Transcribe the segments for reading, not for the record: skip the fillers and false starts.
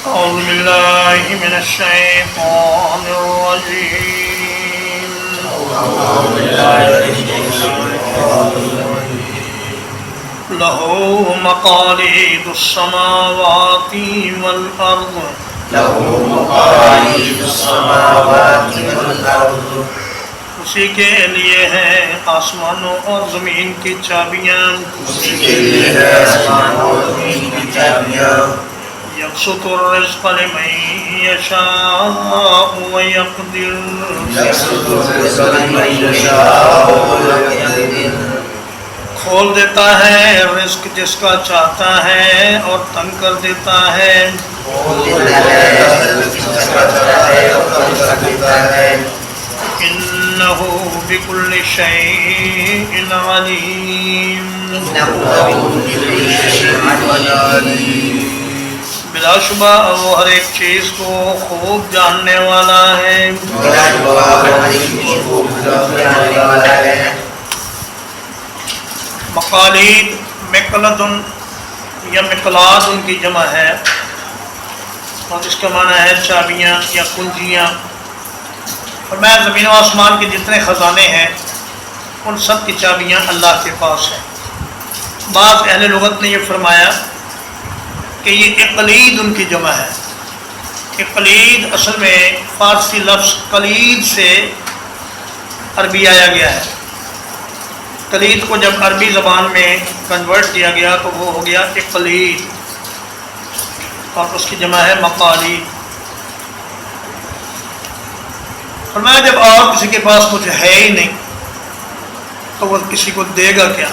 أعوذ بالله من الشيطان الرجيم له مقاليد السماوات والأرض اسی کے لیے ہیں آسمانوں اور زمین کی چابیاں یبسط الرزق لمن یشاء ویقدر کھول دیتا ہے رزق جس کا چاہتا ہے اور تنگ کر دیتا ہے إنه بكل شيء عليم بلا شبہ وہ ہر ایک چیز کو خوب جاننے والا ہے مقالید مقلدن یا مقلاد ان کی جمع ہے اور اس کا معنی ہے چابیاں یا کنجیاں اور میں زمین و آسمان کے جتنے خزانے ہیں ان سب کی چابیاں اللہ کے پاس ہیں۔ بعض اہل لغت نے یہ فرمایا کہ یہ اقلید ان کی جمع ہے۔ اقلید اصل میں فارسی لفظ قلید سے عربی آیا گیا ہے۔ قلید کو جب عربی زبان میں کنورٹ کیا گیا تو وہ ہو گیا اقلید اور اس کی جمع ہے مقالید۔ فرمایا جب اور کسی کے پاس کچھ ہے ہی نہیں تو وہ کسی کو دے گا کیا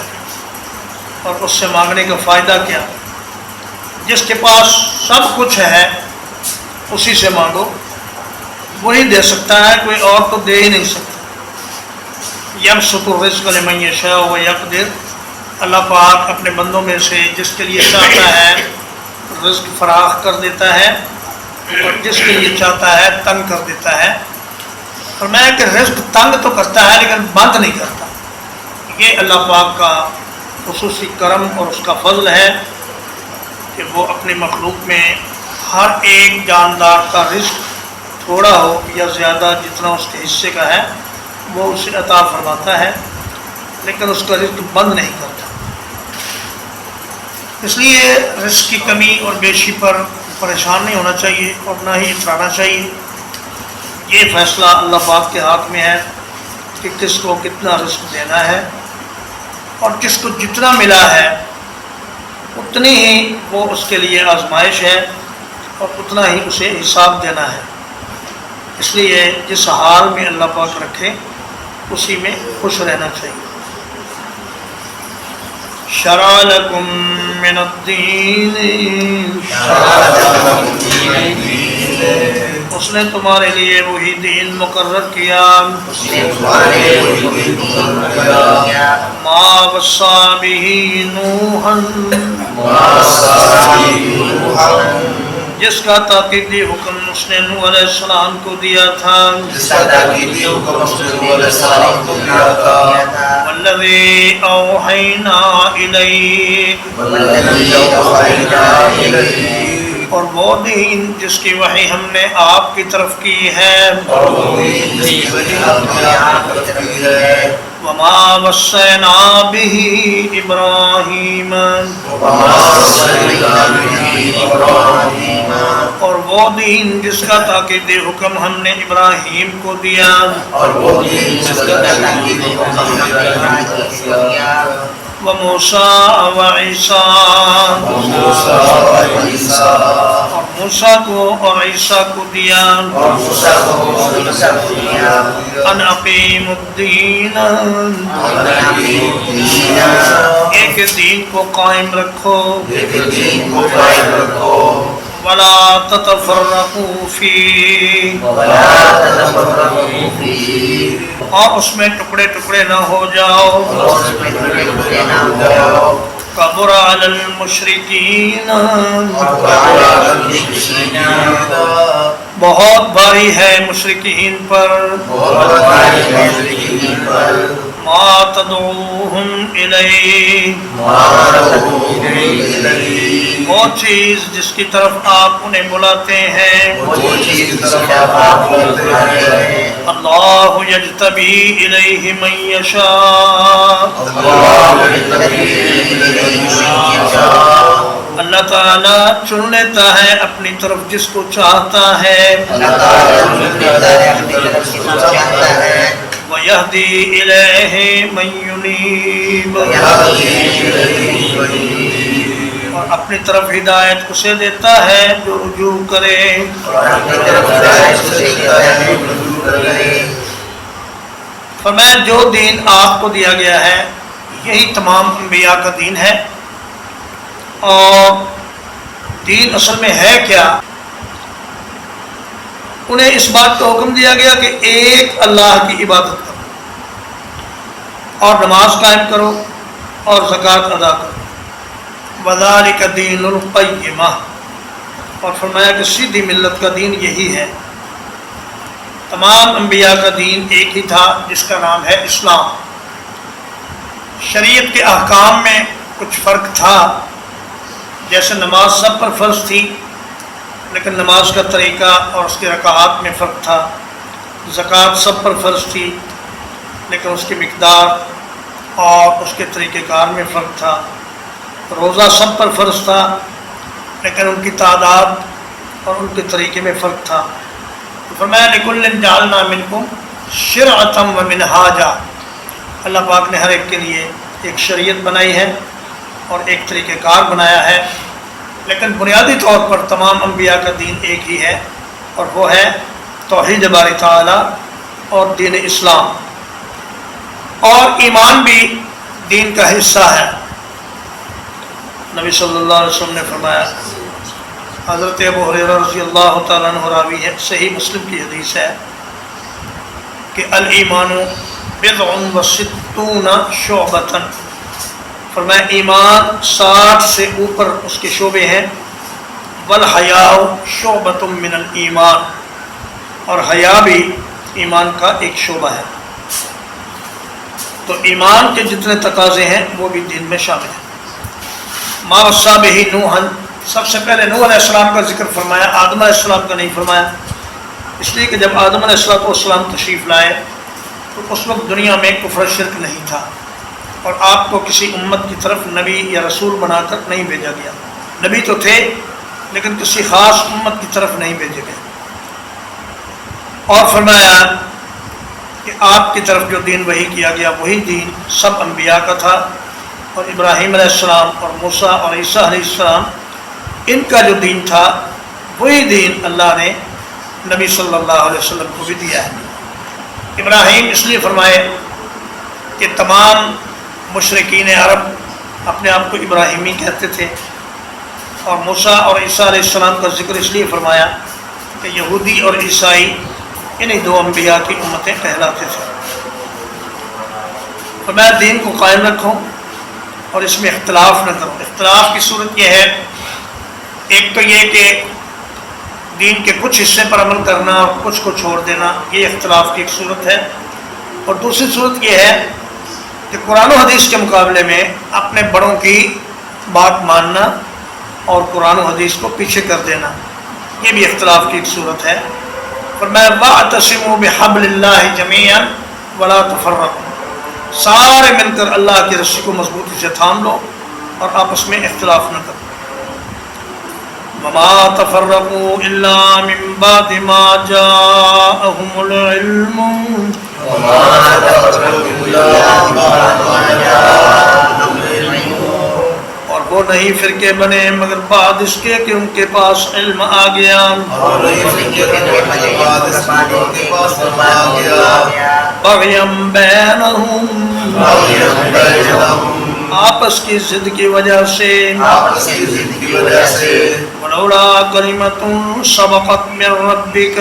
اور اس سے مانگنے کا فائدہ کیا؟ جس کے پاس سب کچھ ہے اسی سے مانگو، وہی دے سکتا ہے، کوئی اور تو دے ہی نہیں سکتا۔ یبسط الرزق لمن یشاء ویقدر، اللہ پاک اپنے بندوں میں سے جس کے لیے چاہتا ہے رزق فراخ کر دیتا ہے اور جس کے لیے چاہتا ہے تنگ کر دیتا ہے۔ فرمایا کہ رزق تنگ تو کرتا ہے لیکن بند نہیں کرتا۔ یہ اللہ پاک کا خصوصی کرم اور اس کا فضل ہے کہ وہ اپنی مخلوق میں ہر ایک جاندار کا رزق تھوڑا ہو یا زیادہ جتنا اس کے حصے کا ہے وہ اسے عطا فرماتا ہے، لیکن اس کا رزق بند نہیں کرتا۔ اس لیے رزق کی کمی اور بیشی پر پریشان نہیں ہونا چاہیے اور نہ ہی اترانا چاہیے۔ یہ فیصلہ اللہ پاک کے ہاتھ میں ہے کہ کس کو کتنا رزق دینا ہے، اور جس کو جتنا ملا ہے اتنی ہی وہ اس کے لیے آزمائش ہے اور اتنا ہی اسے حساب دینا ہے۔ اس لیے جس حال میں اللہ پاک رکھے اسی میں خوش رہنا چاہیے۔ شرع لکم من الدین، اس نے تمہارے لیے وہی دین مقرر کیا ما وصی بہ نوحا، جس کا تاکیدی حکم اس نے نوح علیہ السلام کو دیا تھا، والذی اوحینا الیک، اور وہ دین جس کی وحی ہم نے آپ کی طرف کی ہے، وما وصینا بہ ابراہیم، اور وہ دین جس کا تاکیدی حکم ہم نے ابراہیم کو دیا، وموسیٰ وعیسیٰ، اور موسیٰ کو اور عیسیٰ کو دیا، ان اقیموا الدین، ایک دین کو قائم رکھو، ولا تتفرقوا فیہ، اور اس میں ٹکڑے ٹکڑے نہ ہو جاؤ، کبر علی المشرکین، بہت بھاری ہے مشرکین پر، ما تدعوہم الیہ، وہ چیز جس کی طرف آپ انہیں بلاتے ہیں، اللہ یجتبی الیہ من یشاء، اللہ تعالیٰ چن لیتا ہے اپنی طرف جس کو چاہتا ہے، وَيَهْدِي إِلَيْهِ مَن يُنِيبُ، اور اپنی طرف ہدایت اسے دیتا ہے جو رجوع کرے۔ فرمایا جو دین آپ کو دیا گیا ہے یہی تمام انبیاء کا دین ہے، اور دین اصل میں ہے کیا؟ انہیں اس بات کا حکم دیا گیا کہ ایک اللہ کی عبادت کرو اور نماز قائم کرو اور زکوٰۃ ادا کرو، وَذَلِكَ دِينُ الْقَيِّمَةِ، اور فرمایا کہ سیدھی ملت کا دین یہی ہے۔ تمام انبیاء کا دین ایک ہی تھا جس کا نام ہے اسلام۔ شریعت کے احکام میں کچھ فرق تھا، جیسے نماز سب پر فرض تھی لیکن نماز کا طریقہ اور اس کے رکعات میں فرق تھا، زکوٰۃ سب پر فرض تھی لیکن اس کی مقدار اور اس کے طریقہ کار میں فرق تھا، روزہ سب پر فرض تھا لیکن ان کی تعداد اور ان کے طریقے میں فرق تھا۔ فرمایا لِكُلٍّ جَعَلْنَا مِنْكُمْ شِرْعَةً وَمِنْهَاجًا، اللہ پاک نے ہر ایک کے لیے ایک شریعت بنائی ہے اور ایک طریقہ کار بنایا ہے، لیکن بنیادی طور پر تمام انبیاء کا دین ایک ہی ہے، اور وہ ہے توحید باری تعالیٰ اور دین اسلام۔ اور ایمان بھی دین کا حصہ ہے۔ نبی صلی اللہ علیہ وسلم نے فرمایا، حضرت ابو ہریرہ رضی اللہ تعالیٰ عنہ راوی ہے، صحیح مسلم کی حدیث ہے کہ الایمان بضع وستون شعبۃ، فرمایا ایمان 60 سے اوپر اس کے شعبے ہیں، والحیاء شعبۃ من الایمان، اور حیا بھی ایمان کا ایک شعبہ ہے۔ تو ایمان کے جتنے تقاضے ہیں وہ بھی دین میں شامل ہیں۔ ما وصى به نوحا، سب سے پہلے نوح علیہ السلام کا ذکر فرمایا، آدم علیہ السلام کا نہیں فرمایا، اس لیے کہ جب آدم علیہ السلام تشریف لائے تو اس وقت دنیا میں کفر شرک نہیں تھا، اور آپ کو کسی امت کی طرف نبی یا رسول بنا کر نہیں بھیجا گیا۔ نبی تو تھے لیکن کسی خاص امت کی طرف نہیں بھیجے گئے، اور فرمایا کہ آپ کی طرف جو دین وحی کیا گیا وہی دین سب انبیاء کا تھا، اور ابراہیم علیہ السلام اور موسیٰ اور عیسیٰ علیہ السلام ان کا جو دین تھا وہی دین اللہ نے نبی صلی اللہ علیہ وسلم کو بھی دیا ہے۔ ابراہیم اس لیے فرمائے کہ تمام مشرکین عرب اپنے آپ کو ابراہیمی کہتے تھے، اور موسیٰ اور عیسیٰ علیہ السلام کا ذکر اس لیے فرمایا کہ یہودی اور عیسائی انہیں دو انبیاء کی امتیں کہلاتے تھے۔ فرمایا دین کو قائم رکھو اور اس میں اختلاف نہ کرو۔ اختلاف کی صورت یہ ہے، ایک تو یہ کہ دین کے کچھ حصے پر عمل کرنا اور کچھ کو چھوڑ دینا، یہ اختلاف کی ایک صورت ہے، اور دوسری صورت یہ ہے کہ قرآن و حدیث کے مقابلے میں اپنے بڑوں کی بات ماننا اور قرآن و حدیث کو پیچھے کر دینا، یہ بھی اختلاف کی ایک صورت ہے۔ فرمایا وَاعْتَصِمُوا بِحَبْلِ اللَّهِ جَمِيعًا وَلَا تَفَرَّقُوا، سارے مل کر اللہ کی رسی کو مضبوطی سے تھام لو اور آپس میں اختلاف نہ کرو۔ وَمَا تَفَرَّقُوا إِلَّا مِن بَعْدِ مَا جَاءَهُمُ الْعِلْمُ، اور وہ نہیں فرقے بنے مگر بعد اس کے کہ ان کے پاس علم آ گیا۔ بغیم بینہم، آپس کی ضد کی وجہ سے، ولولا کلمۃ سبقت من ربک،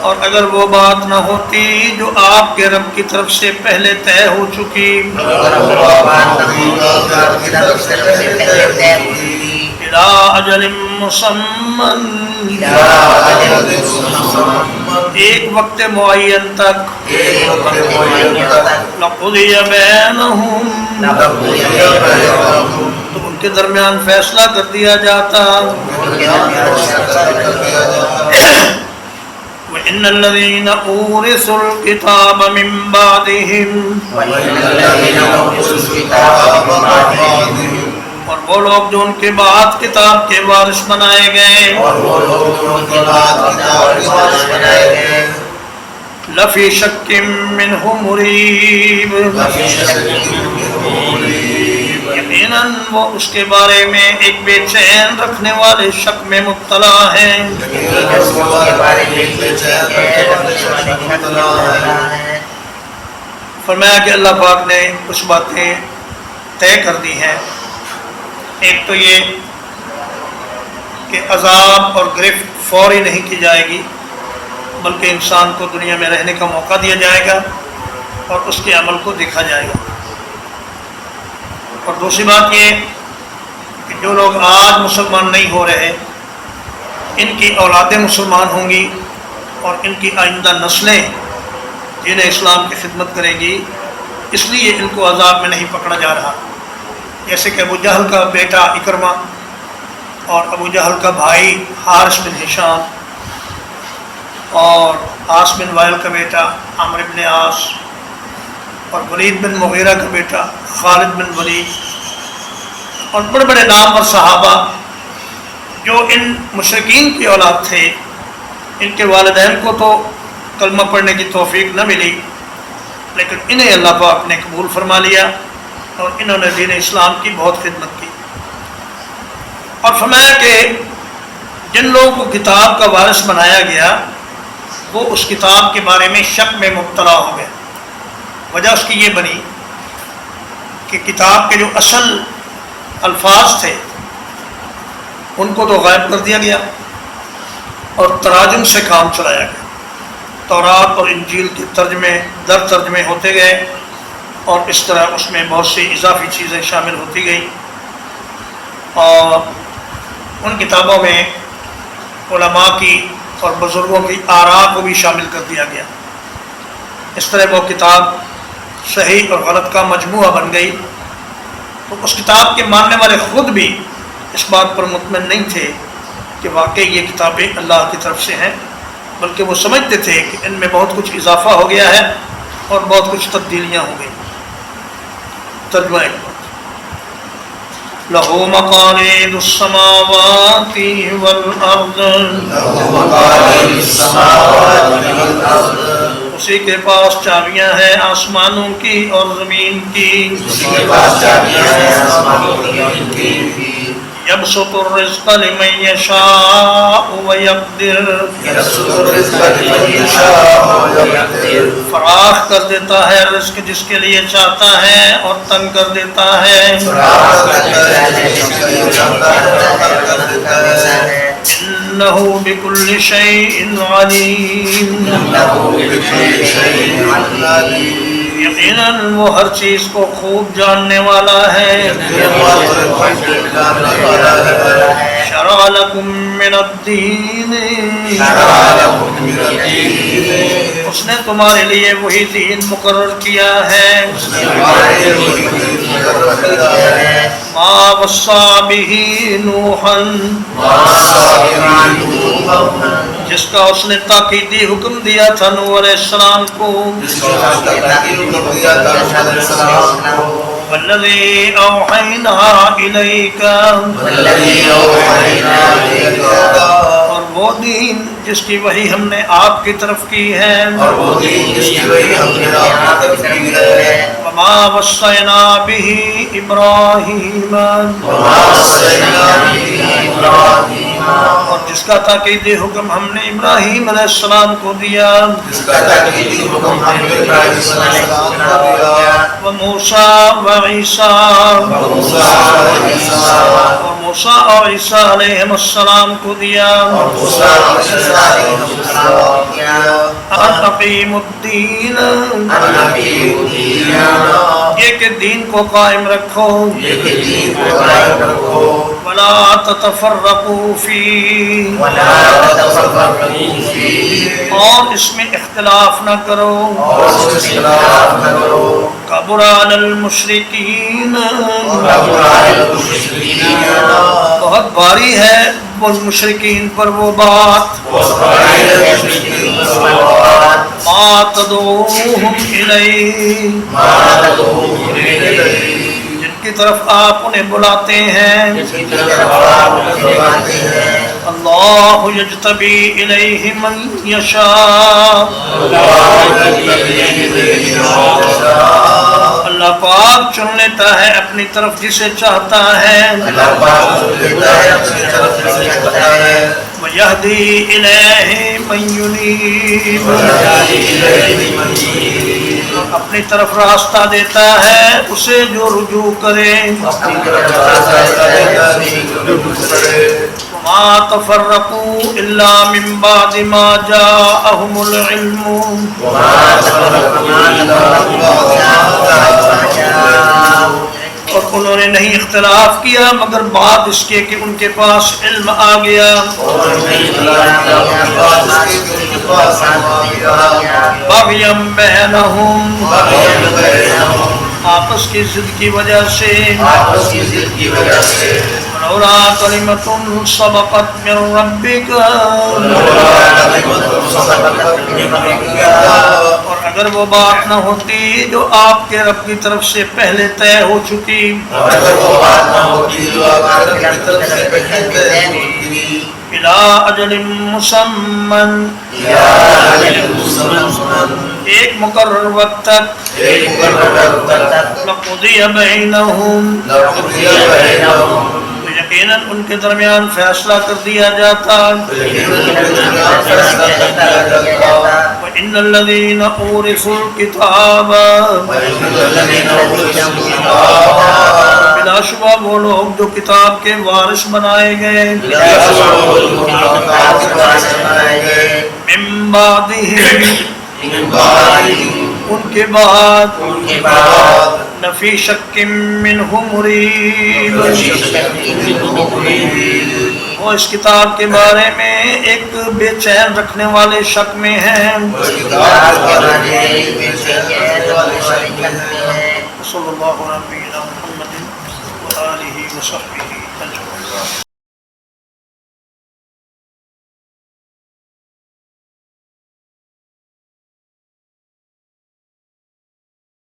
اور اگر وہ بات نہ ہوتی جو آپ کے رب کی طرف سے پہلے طے ہو چکی، الی اجل مسمى، ایک وقت معین تک لقضی بینہم تو ان کے درمیان فیصلہ کر دیا جاتا. وَإِنَّ الَّذِينَ أُورِثُوا الْكِتَابَ مِن بَعْدِهِمْ اور وہ لوگ جو ان کے بعد کتاب کے وارث بنائے گئے لفی شک منہ مریب یقیناً وہ اس کے بارے میں ایک بے چین رکھنے والے شک میں مبتلا ہیں. فرمایا کہ اللہ پاک نے کچھ باتیں طے کر دی ہیں. ایک تو یہ کہ عذاب اور گرفت فوری نہیں کی جائے گی بلکہ انسان کو دنیا میں رہنے کا موقع دیا جائے گا اور اس کے عمل کو دیکھا جائے گا. اور دوسری بات یہ کہ جو لوگ آج مسلمان نہیں ہو رہے ان کی اولادیں مسلمان ہوں گی اور ان کی آئندہ نسلیں جنہیں اسلام کی خدمت کریں گی اس لیے ان کو عذاب میں نہیں پکڑا جا رہا. جیسے کہ ابو جہل کا بیٹا اکرمہ اور ابو جہل کا بھائی حارث بن ہشام اور عاص بن وائل کا بیٹا عمرو بن عاص اور ولید بن مغیرہ کا بیٹا خالد بن ولید اور بڑے بڑے نامور صحابہ جو ان مشرکین کی اولاد تھے. ان کے والدین کو تو کلمہ پڑھنے کی توفیق نہ ملی لیکن انہیں اللہ پاک نے قبول فرما لیا اور انہوں نے دین اسلام کی بہت خدمت کی. اور فرمایا کہ جن لوگوں کو کتاب کا وارث بنایا گیا وہ اس کتاب کے بارے میں شک میں مبتلا ہو گئے. وجہ اس کی یہ بنی کہ کتاب کے جو اصل الفاظ تھے ان کو تو غائب کر دیا گیا اور تراجم سے کام چلایا گیا. تورات اور انجیل کے ترجمے در ترجمے ہوتے گئے اور اس طرح اس میں بہت سی اضافی چیزیں شامل ہوتی گئیں اور ان کتابوں میں علماء کی اور بزرگوں کی آراء کو بھی شامل کر دیا گیا. اس طرح وہ کتاب صحیح اور غلط کا مجموعہ بن گئی. تو اس کتاب کے ماننے والے خود بھی اس بات پر مطمئن نہیں تھے کہ واقعی یہ کتابیں اللہ کی طرف سے ہیں بلکہ وہ سمجھتے تھے کہ ان میں بہت کچھ اضافہ ہو گیا ہے اور بہت کچھ تبدیلیاں ہو گئی. ترجمہ ایک بات لَهُ مَقَالِيدُ السَّمَاوَاتِ وَالْأَرْضِ اسی کے پاس چابیاں ہیں آسمانوں کی اور زمین کی. يبسط الرزق لمن يشاء ويقدر فراخ کر دیتا ہے رزق جس کے لیے چاہتا ہے اور تنگ کر دیتا ہے. إنه بكل شيء عليم یقیناً وہ ہر چیز کو خوب جاننے والا ہے. شرع لکم من الدین اس نے تمہارے لیے وہی دین مقرر کیا ہے. ما وصى به نوحا جس کا اس نے تاکیدی حکم دیا تھا نوح علیہ السلام کو. والذی اوحینا الیک اور وہ دین جس کی وحی ہم نے آپ کی طرف کی ہے. وما وصینا به ابراہیم اور جس کا تاکیدی حکم ہم نے ابراہیم علیہ السلام کو دیا. وموسیٰ وعیسیٰ اور موسیٰ اور عیسیٰ علیہ السلام کو دیا. ان اقیموا الدین یہ کہ دین کو قائم رکھو. ولا تتفرقوا فيه اور اس میں اختلاف نہ کرو کبر علی المشرکین بہت بھاری ہے مشرکین پر وہ بات ما تدعوہم الیہ جن کی طرف آپ انہیں بلاتے ہیں اللہ یجتبی الیہ من یشاء اللہ پاک چن لیتا ہے اپنی طرف جسے چاہتا ہے وَيَهْدِي إِلَيْهِ مَن يُنِيبُ اپنی طرف راستہ دیتا ہے اسے جو رجوع کرے وَمَا تَفَرَّقُوا إِلَّا مِن بَعْدِ مَا جَاءَهُمُ الْعِلْمُ اور انہوں نے نہیں اختلاف کیا مگر بعد اس کے کہ ان کے پاس علم آ گیا بغیم بینہم آپس کی ضد کی وجہ سے لولا کلمۃ سبقت من ربک اور اگر وہ بات نہ ہوتی جو آپ کے رب کی طرف سے پہلے طے ہو چکی الی اجل مسمى ایک مقرر وقت تک لقضی بینہم یقیناً ان کے درمیان فیصلہ کر دیا جاتا وَإِنَّ الَّذِينَ أُورِثُوا الْكِتَابَ بلا شبہ وہ لوگ جو کتاب کے وارث بنائے گئے مِن بَعْدِهِمْ ان کے بعد نفی شک منہ مریب وہ اس کتاب کے بارے میں ایک بے چین رکھنے والے شک میں ہیں صلی اللہ علیہ وسلم وآلہ وصحبہ اجمعین.